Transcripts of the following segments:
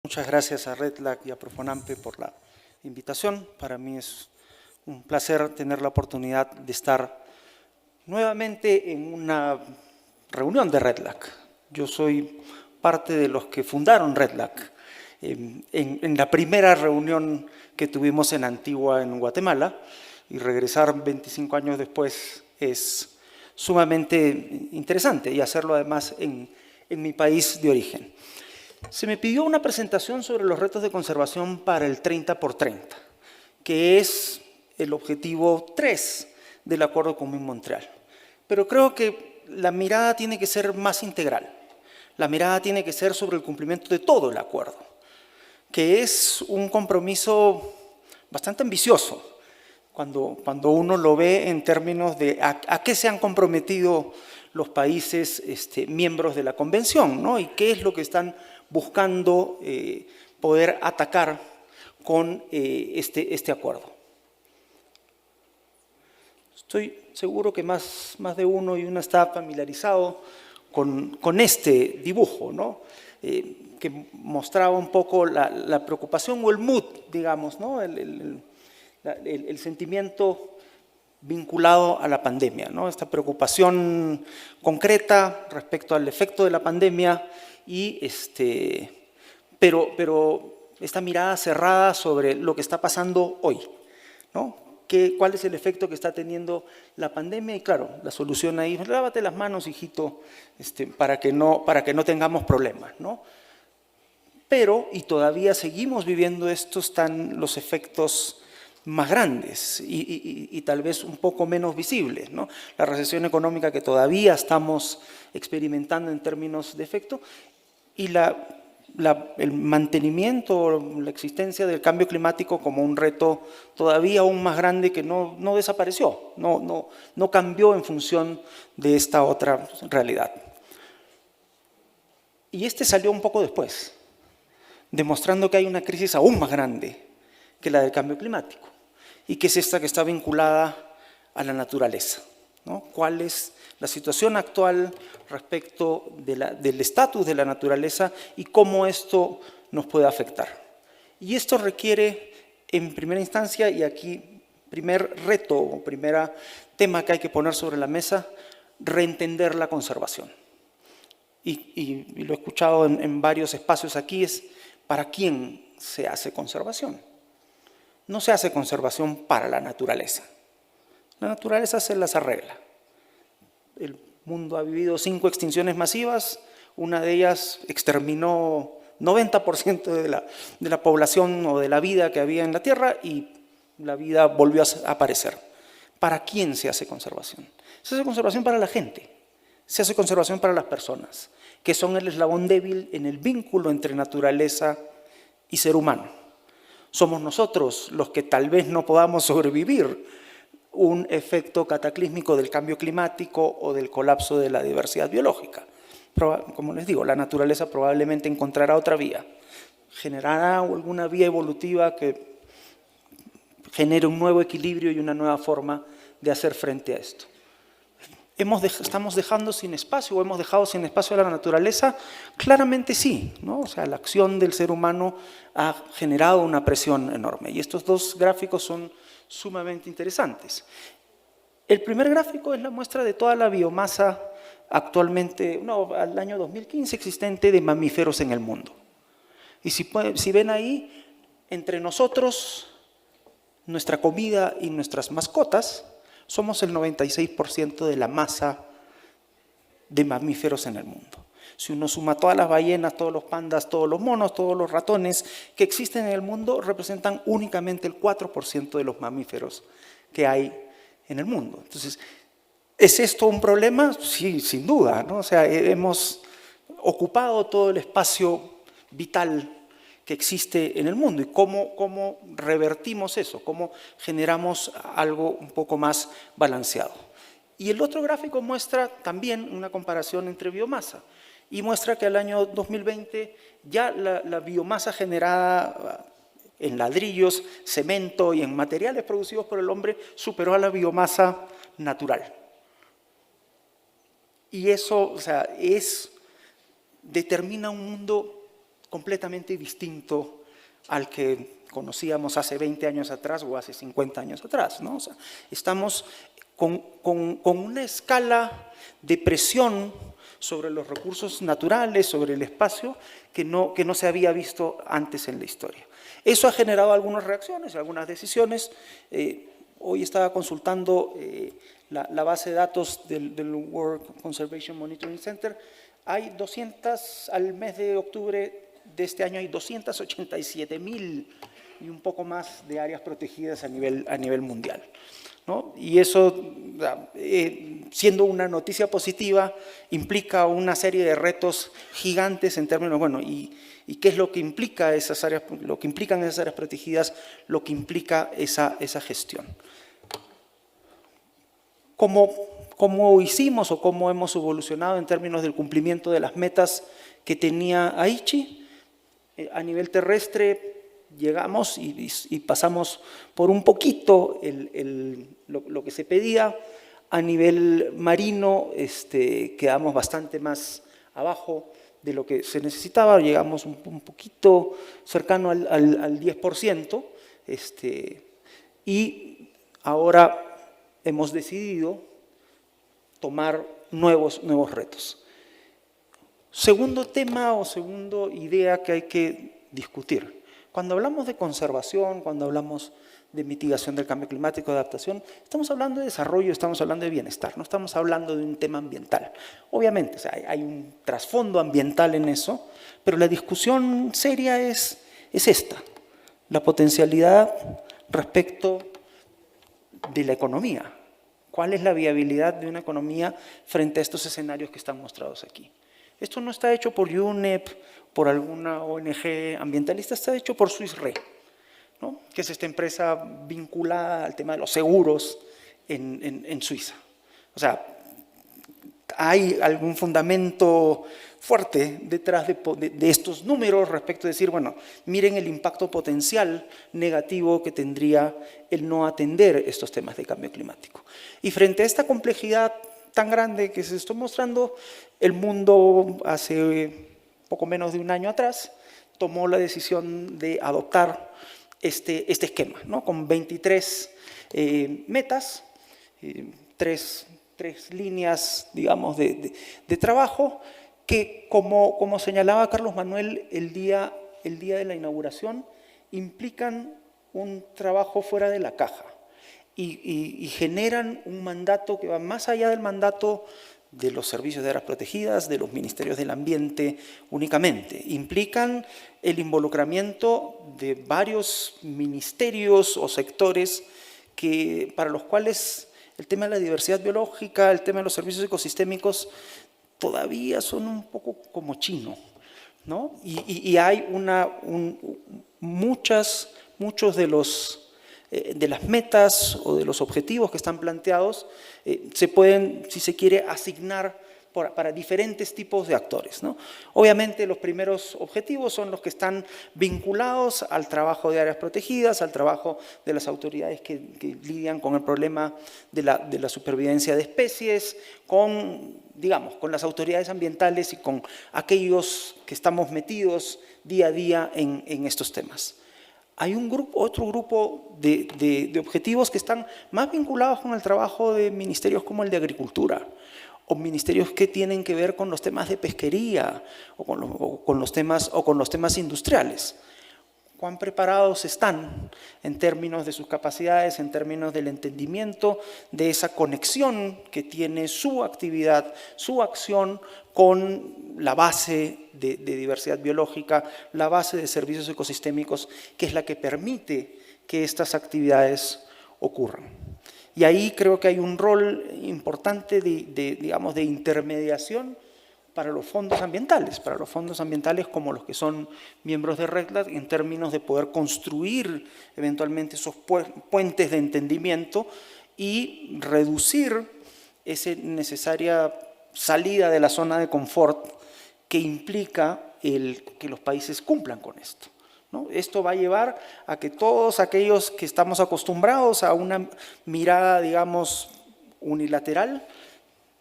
Muchas gracias a REDLAC y a Profonampe por la invitación. Para mí es un placer tener la oportunidad de estar nuevamente en una reunión de REDLAC. Yo soy parte de los que fundaron REDLAC en la primera reunión que tuvimos en Antigua, en Guatemala, y regresar 25 años después es sumamente interesante, y hacerlo además en mi país de origen. Se me pidió una presentación sobre los retos de conservación para el 30x30, que es el objetivo 3 del Acuerdo Común Montreal. Pero creo que la mirada tiene que ser más integral. La mirada tiene que ser sobre el cumplimiento de todo el acuerdo, que es un compromiso bastante ambicioso cuando uno lo ve en términos de a qué se han comprometido los países miembros de la Convención, ¿no? Y qué es lo que están buscando poder atacar con este acuerdo. Estoy seguro que más de uno y una está familiarizado con este dibujo, ¿no? Que mostraba un poco la preocupación o el mood, digamos, ¿no? El sentimiento vinculado a la pandemia, ¿no? Esta preocupación concreta respecto al efecto de la pandemia y pero esta mirada cerrada sobre lo que está pasando hoy, ¿no? ¿Cuál es el efecto que está teniendo la pandemia? Y claro, la solución ahí, lávate las manos, hijito, para que no tengamos problemas, ¿no? Pero, y todavía seguimos viviendo esto, están los efectos más grandes y tal vez un poco menos visibles, ¿no? La recesión económica que todavía estamos experimentando en términos de efecto y el mantenimiento, la existencia del cambio climático como un reto todavía aún más grande que no desapareció, no cambió en función de esta otra realidad. Y salió un poco después, demostrando que hay una crisis aún más grande que la del cambio climático, y que es esta que está vinculada a la naturaleza, ¿no? ¿Cuál es la situación actual respecto del estatus de la naturaleza y cómo esto nos puede afectar? Y esto requiere, en primera instancia, y aquí primer reto o primer tema que hay que poner sobre la mesa, reentender la conservación. Y lo he escuchado en varios espacios aquí, es ¿para quién se hace conservación? No se hace conservación para la naturaleza. La naturaleza se las arregla. El mundo ha vivido 5 extinciones masivas, una de ellas exterminó 90% de la población o de la vida que había en la Tierra y la vida volvió a aparecer. ¿Para quién se hace conservación? Se hace conservación para la gente, se hace conservación para las personas, que son el eslabón débil en el vínculo entre naturaleza y ser humano. Somos nosotros los que tal vez no podamos sobrevivir un efecto cataclísmico del cambio climático o del colapso de la diversidad biológica. Como les digo, la naturaleza probablemente encontrará otra vía, generará alguna vía evolutiva que genere un nuevo equilibrio y una nueva forma de hacer frente a esto. ¿Estamos dejando sin espacio o hemos dejado sin espacio a la naturaleza? Claramente sí, ¿no? O sea, la acción del ser humano ha generado una presión enorme. Y estos dos gráficos son sumamente interesantes. El primer gráfico es la muestra de toda la biomasa actualmente, al año 2015 existente de mamíferos en el mundo. Y si ven ahí, entre nosotros, nuestra comida y nuestras mascotas, somos el 96% de la masa de mamíferos en el mundo. Si uno suma todas las ballenas, todos los pandas, todos los monos, todos los ratones que existen en el mundo, representan únicamente el 4% de los mamíferos que hay en el mundo. Entonces, ¿es esto un problema? Sí, sin duda, ¿no? O sea, hemos ocupado todo el espacio vital que existe en el mundo y cómo revertimos eso, cómo generamos algo un poco más balanceado. Y el otro gráfico muestra también una comparación entre biomasa y muestra que al año 2020 ya la biomasa generada en ladrillos, cemento y en materiales producidos por el hombre superó a la biomasa natural. Y eso, o sea, determina un mundo completamente distinto al que conocíamos hace 20 años atrás o hace 50 años atrás, ¿no? O sea, estamos con una escala de presión sobre los recursos naturales, sobre el espacio, que no se había visto antes en la historia. Eso ha generado algunas reacciones, algunas decisiones. Hoy estaba consultando la base de datos del World Conservation Monitoring Center. Hay 200, al mes de octubre de este año hay 287.000 y un poco más de áreas protegidas a nivel mundial, ¿no? Y eso, siendo una noticia positiva, implica una serie de retos gigantes en términos, bueno, ¿y qué es lo que implica esas áreas, lo que implican esas áreas protegidas, lo que implica esa gestión? ¿Cómo hicimos o cómo hemos evolucionado en términos del cumplimiento de las metas que tenía Aichi? A nivel terrestre llegamos y pasamos por un poquito lo que se pedía. A nivel marino quedamos bastante más abajo de lo que se necesitaba, llegamos un poquito cercano al 10%, y ahora hemos decidido tomar nuevos retos. Segundo tema o segunda idea que hay que discutir. Cuando hablamos de conservación, cuando hablamos de mitigación del cambio climático, de adaptación, estamos hablando de desarrollo, estamos hablando de bienestar, no estamos hablando de un tema ambiental. Obviamente, o sea, hay un trasfondo ambiental en eso, pero la discusión seria es esta, la potencialidad respecto de la economía. ¿Cuál es la viabilidad de una economía frente a estos escenarios que están mostrados aquí? Esto no está hecho por UNEP, por alguna ONG ambientalista, está hecho por Swiss Re, ¿no? Que es esta empresa vinculada al tema de los seguros en Suiza. O sea, hay algún fundamento fuerte detrás de estos números respecto a decir, bueno, miren el impacto potencial negativo que tendría el no atender estos temas de cambio climático. Y frente a esta complejidad tan grande que se está mostrando, el mundo hace poco menos de un año atrás tomó la decisión de adoptar este esquema, ¿no? Con 23 metas, tres líneas, digamos, de trabajo que, como señalaba Carlos Manuel el día de la inauguración, implican un trabajo fuera de la caja y generan un mandato que va más allá del mandato de los servicios de áreas protegidas, de los ministerios del ambiente únicamente. Implican el involucramiento de varios ministerios o sectores para los cuales el tema de la diversidad biológica, el tema de los servicios ecosistémicos todavía son un poco como chino, ¿no? Y hay muchos de las metas o de los objetivos que están planteados se pueden, si se quiere, asignar para diferentes tipos de actores, ¿no? Obviamente los primeros objetivos son los que están vinculados al trabajo de áreas protegidas, al trabajo de las autoridades que lidian con el problema de la supervivencia de especies, con las autoridades ambientales y con aquellos que estamos metidos día a día en estos temas. Hay otro grupo de objetivos que están más vinculados con el trabajo de ministerios como el de Agricultura, o ministerios que tienen que ver con los temas de pesquería o con los temas industriales. ¿Cuán preparados están en términos de sus capacidades, en términos del entendimiento de esa conexión que tiene su actividad, su acción con la base de diversidad biológica, la base de servicios ecosistémicos, que es la que permite que estas actividades ocurran? Y ahí creo que hay un rol importante de intermediación para los fondos ambientales como los que son miembros de REDD, en términos de poder construir eventualmente esos puentes de entendimiento y reducir esa necesaria salida de la zona de confort que implica que los países cumplan con esto, ¿no? Esto va a llevar a que todos aquellos que estamos acostumbrados a una mirada, digamos, unilateral,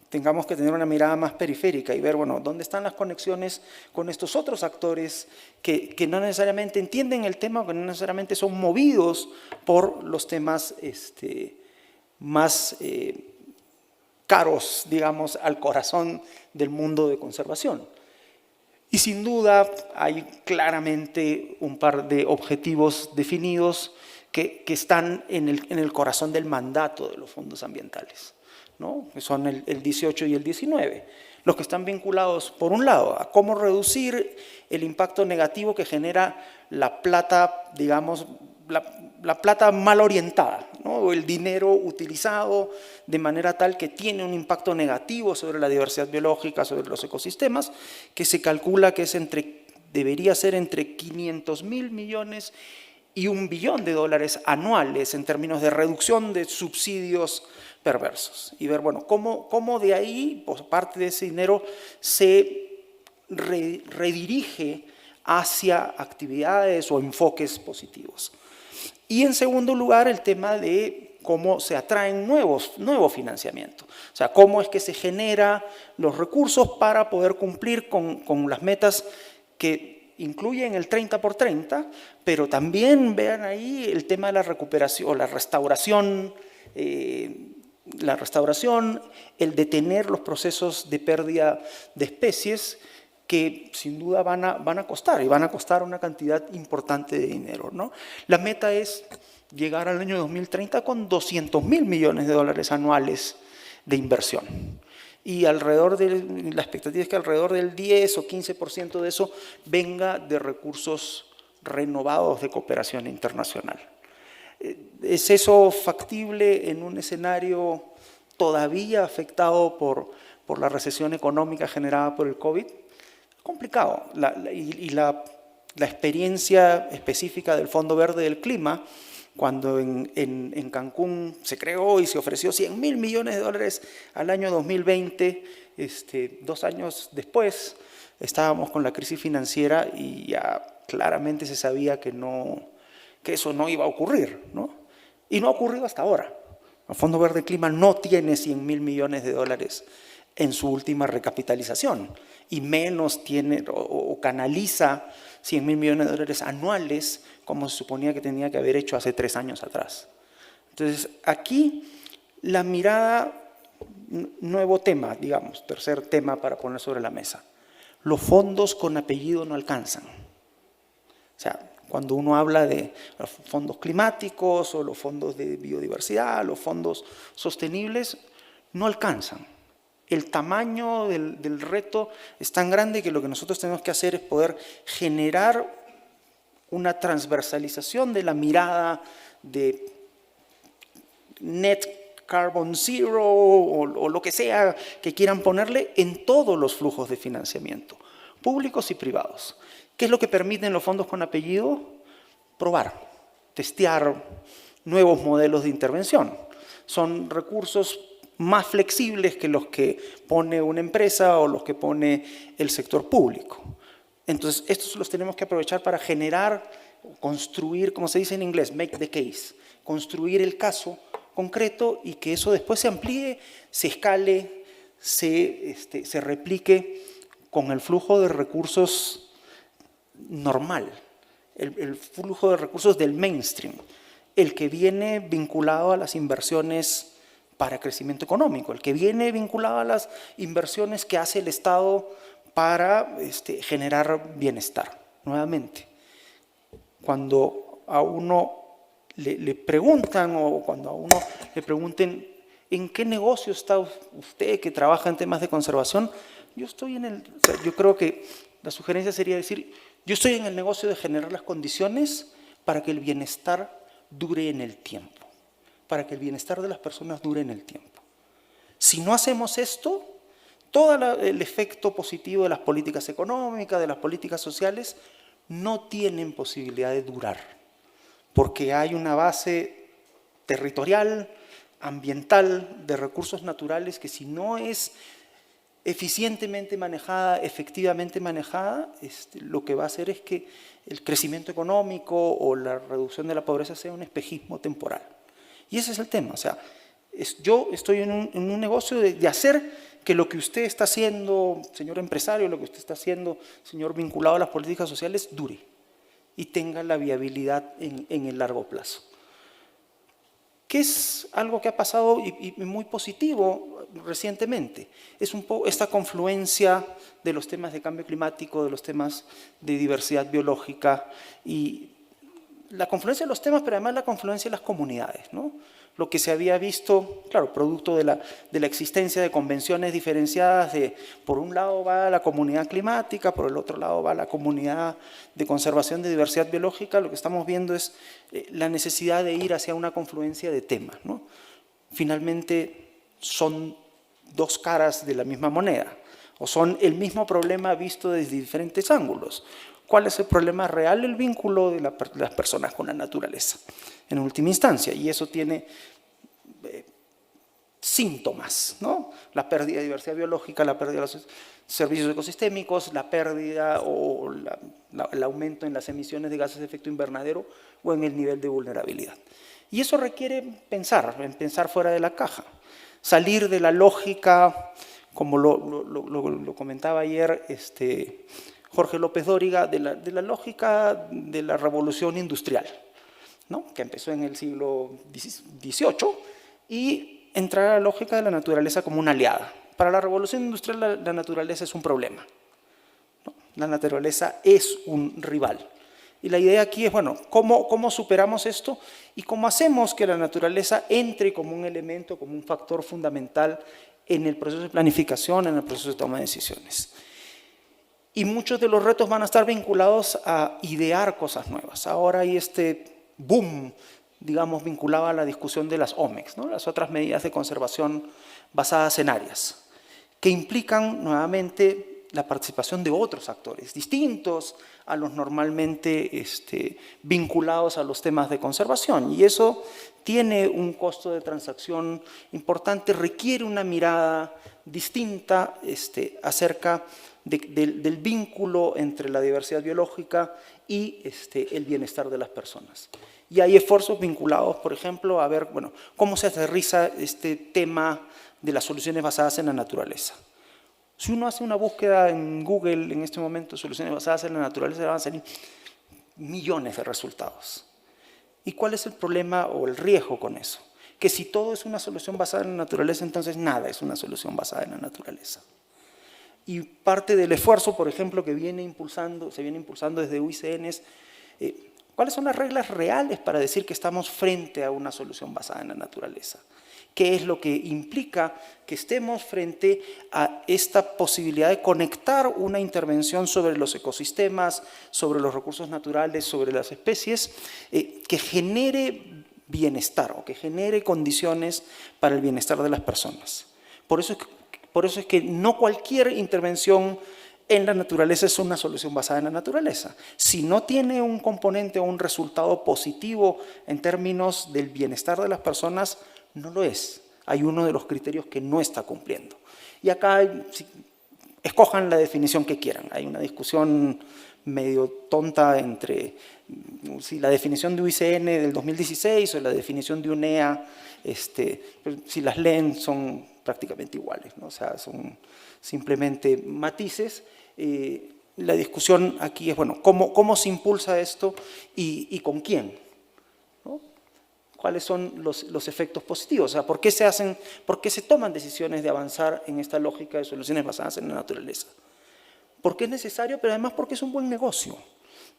tengamos que tener una mirada más periférica y ver, bueno, dónde están las conexiones con estos otros actores que no necesariamente entienden el tema o que no necesariamente son movidos por los temas más caros, digamos, al corazón del mundo de conservación. Y sin duda hay claramente un par de objetivos definidos que están en el corazón del mandato de los fondos ambientales, ¿no? Que son el 18 y el 19, los que están vinculados, por un lado, a cómo reducir el impacto negativo que genera la plata, digamos, la plata mal orientada, ¿no? O el dinero utilizado de manera tal que tiene un impacto negativo sobre la diversidad biológica, sobre los ecosistemas, que se calcula que debería ser entre 500.000 millones y $1 billón anuales en términos de reducción de subsidios perversos. Y ver, bueno, cómo de ahí, pues, parte de ese dinero se redirige hacia actividades o enfoques positivos. Y en segundo lugar, el tema de cómo se atraen nuevo financiamiento. O sea, cómo es que se generan los recursos para poder cumplir con las metas que incluyen el 30 por 30, pero también vean ahí el tema de la recuperación, la restauración, el detener los procesos de pérdida de especies que sin duda van a costar, y van a costar una cantidad importante de dinero, ¿no? La meta es llegar al año 2030 con $200.000 millones anuales de inversión. Y la expectativa es que alrededor del 10 o 15% de eso venga de recursos renovados de cooperación internacional. ¿Es eso factible en un escenario todavía afectado por la recesión económica generada por el COVID? Complicado. La experiencia específica del Fondo Verde del Clima, cuando en Cancún se creó y se ofreció $100.000 millones al año 2020, 2 años después estábamos con la crisis financiera y ya claramente se sabía que eso no iba a ocurrir, ¿no? Y no ha ocurrido hasta ahora. El Fondo Verde del Clima no tiene $100.000 millones en su última recapitalización, y menos tiene o canaliza $100.000 millones anuales como se suponía que tenía que haber hecho hace 3 años atrás. Entonces, aquí la mirada, nuevo tema, digamos, tercer tema para poner sobre la mesa. Los fondos con apellido no alcanzan. O sea, cuando uno habla de los fondos climáticos o los fondos de biodiversidad, los fondos sostenibles, no alcanzan. El tamaño del reto es tan grande que lo que nosotros tenemos que hacer es poder generar una transversalización de la mirada de net carbon zero o lo que sea que quieran ponerle en todos los flujos de financiamiento, públicos y privados. ¿Qué es lo que permiten los fondos con apellido? Probar, testear nuevos modelos de intervención. Son recursos más flexibles que los que pone una empresa o los que pone el sector público. Entonces, estos los tenemos que aprovechar para generar, construir, como se dice en inglés, make the case, construir el caso concreto y que eso después se amplíe, se escale, se replique con el flujo de recursos normal, el flujo de recursos del mainstream, el que viene vinculado a las inversiones para crecimiento económico, el que viene vinculado a las inversiones que hace el Estado para generar bienestar. Nuevamente, cuando a uno le preguntan o cuando a uno le pregunten ¿en qué negocio está usted que trabaja en temas de conservación? Yo creo que la sugerencia sería decir, yo estoy en el negocio de generar las condiciones para que el bienestar dure en el tiempo, para que el bienestar de las personas dure en el tiempo. Si no hacemos esto, todo el efecto positivo de las políticas económicas, de las políticas sociales, no tienen posibilidad de durar, porque hay una base territorial, ambiental, de recursos naturales que si no es eficientemente manejada, efectivamente manejada, lo que va a hacer es que el crecimiento económico o la reducción de la pobreza sea un espejismo temporal. Y ese es el tema, o sea, yo estoy en un negocio de hacer que lo que usted está haciendo, señor empresario, lo que usted está haciendo, señor vinculado a las políticas sociales, dure y tenga la viabilidad en el largo plazo. Que es algo que ha pasado y muy positivo recientemente. Es un poco esta confluencia de los temas de cambio climático, de los temas de diversidad biológica y la confluencia de los temas, pero además la confluencia de las comunidades, ¿no? Lo que se había visto, claro, producto de la existencia de convenciones diferenciadas de, por un lado va la comunidad climática, por el otro lado va la comunidad de conservación de diversidad biológica, lo que estamos viendo es la necesidad de ir hacia una confluencia de temas, ¿no? Finalmente son dos caras de la misma moneda, o son el mismo problema visto desde diferentes ángulos. ¿Cuál es el problema real? El vínculo de las personas con la naturaleza, en última instancia. Y eso tiene síntomas, ¿no? La pérdida de diversidad biológica, la pérdida de los servicios ecosistémicos, la pérdida o el aumento en las emisiones de gases de efecto invernadero o en el nivel de vulnerabilidad. Y eso requiere pensar fuera de la caja, salir de la lógica, como lo comentaba ayer, Jorge López Dóriga, de la lógica de la revolución industrial, ¿no? Que empezó en el siglo XVIII, y entrar a la lógica de la naturaleza como una aliada. Para la revolución industrial la naturaleza es un problema, ¿no? La naturaleza es un rival. Y la idea aquí es, bueno, ¿cómo superamos esto? Y cómo hacemos que la naturaleza entre como un elemento, como un factor fundamental en el proceso de planificación, en el proceso de toma de decisiones. Y muchos de los retos van a estar vinculados a idear cosas nuevas. Ahora hay este boom, digamos, vinculado a la discusión de las OMEX, ¿no? Las otras medidas de conservación basadas en áreas, que implican nuevamente la participación de otros actores distintos a los normalmente vinculados a los temas de conservación. Y eso tiene un costo de transacción importante, requiere una mirada distinta acerca del vínculo entre la diversidad biológica y el bienestar de las personas. Y hay esfuerzos vinculados, por ejemplo, a ver, bueno, cómo se aterriza este tema de las soluciones basadas en la naturaleza. Si uno hace una búsqueda en Google en este momento, soluciones basadas en la naturaleza, van a salir millones de resultados. ¿Y cuál es el problema o el riesgo con eso? Que si todo es una solución basada en la naturaleza, entonces nada es una solución basada en la naturaleza. Y parte del esfuerzo, por ejemplo, que se viene impulsando desde UICN es ¿cuáles son las reglas reales para decir que estamos frente a una solución basada en la naturaleza? ¿Qué es lo que implica que estemos frente a esta posibilidad de conectar una intervención sobre los ecosistemas, sobre los recursos naturales, sobre las especies, que genere bienestar o que genere condiciones para el bienestar de las personas? Por eso es que no cualquier intervención en la naturaleza es una solución basada en la naturaleza. Si no tiene un componente o un resultado positivo en términos del bienestar de las personas, no lo es. Hay uno de los criterios que no está cumpliendo. Y acá, escojan la definición que quieran. Hay una discusión medio tonta entre si la definición de UICN del 2016 o la definición de UNEA, si las leen son prácticamente iguales, ¿no? O sea, son simplemente matices. La discusión aquí es, bueno, ¿cómo se impulsa esto y con quién? ¿No? ¿Cuáles son los efectos positivos? O sea, ¿por qué se toman decisiones de avanzar en esta lógica de soluciones basadas en la naturaleza? Porque es necesario, pero además porque es un buen negocio,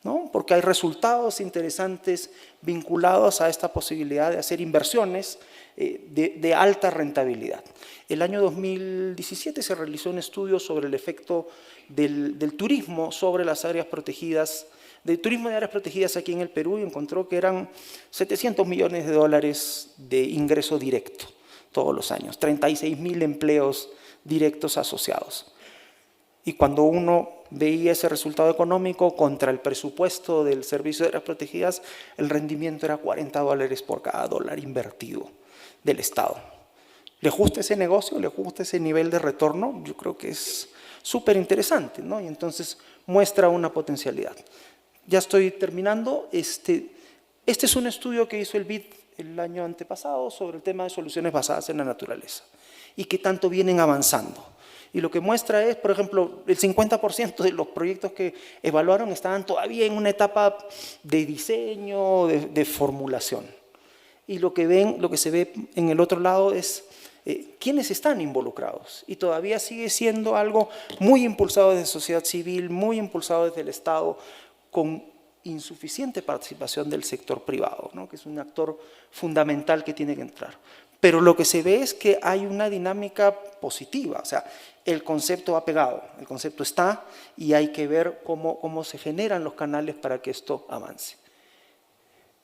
¿no? Porque hay resultados interesantes vinculados a esta posibilidad de hacer inversiones de alta rentabilidad. El año 2017 se realizó un estudio sobre el efecto del turismo sobre las áreas protegidas, del turismo de áreas protegidas aquí en el Perú, y encontró que eran 700 millones de dólares de ingreso directo todos los años, 36.000 empleos directos asociados. Y cuando uno veía ese resultado económico contra el presupuesto del servicio de áreas protegidas, el rendimiento era $40 por cada dólar invertido del Estado. ¿Le gusta ese negocio? ¿Le gusta ese nivel de retorno? Yo creo que es súper interesante, ¿no? Y entonces muestra una potencialidad. Ya estoy terminando. Este es un estudio que hizo el BID el año antepasado sobre el tema de soluciones basadas en la naturaleza y qué tanto vienen avanzando. Y lo que muestra es, por ejemplo, el 50% de los proyectos que evaluaron estaban todavía en una etapa de diseño, de formulación. Y lo que se ve en el otro lado es quiénes están involucrados. Y todavía sigue siendo algo muy impulsado desde sociedad civil, muy impulsado desde el Estado, con insuficiente participación del sector privado, ¿no? Que es un actor fundamental que tiene que entrar. Pero lo que se ve es que hay una dinámica positiva, o sea, el concepto ha pegado, el concepto está y hay que ver cómo se generan los canales para que esto avance.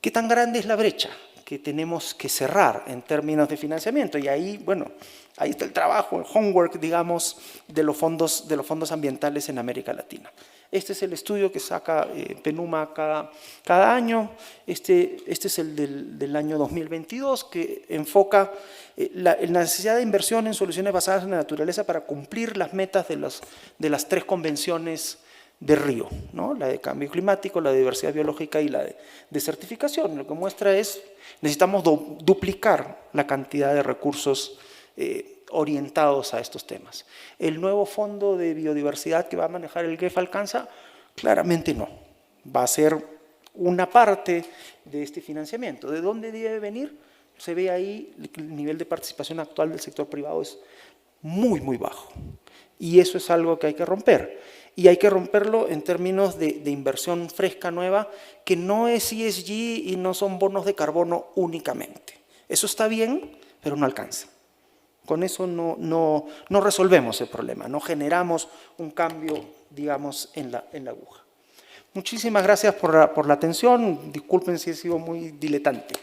¿Qué tan grande es la brecha que tenemos que cerrar en términos de financiamiento? Y ahí, bueno, ahí está el trabajo, el homework, digamos, de los fondos ambientales en América Latina. Este es el estudio que saca PNUMA cada año. Este es el del año 2022, que enfoca la necesidad de inversión en soluciones basadas en la naturaleza para cumplir las metas de las 3 convenciones de Río, ¿no? La de cambio climático, la de diversidad biológica y la de desertificación. Lo que muestra es necesitamos duplicar la cantidad de recursos orientados a estos temas. ¿El nuevo fondo de biodiversidad que va a manejar el GEF alcanza? Claramente no. Va a ser una parte de este financiamiento. ¿De dónde debe venir? Se ve ahí el nivel de participación actual del sector privado es muy, muy bajo. Y eso es algo que hay que romper. Y hay que romperlo en términos de inversión fresca, nueva, que no es ESG y no son bonos de carbono únicamente. Eso está bien, pero no alcanza. Con eso no resolvemos el problema, no generamos un cambio, digamos, en la aguja. Muchísimas gracias por la atención. Disculpen si he sido muy diletante.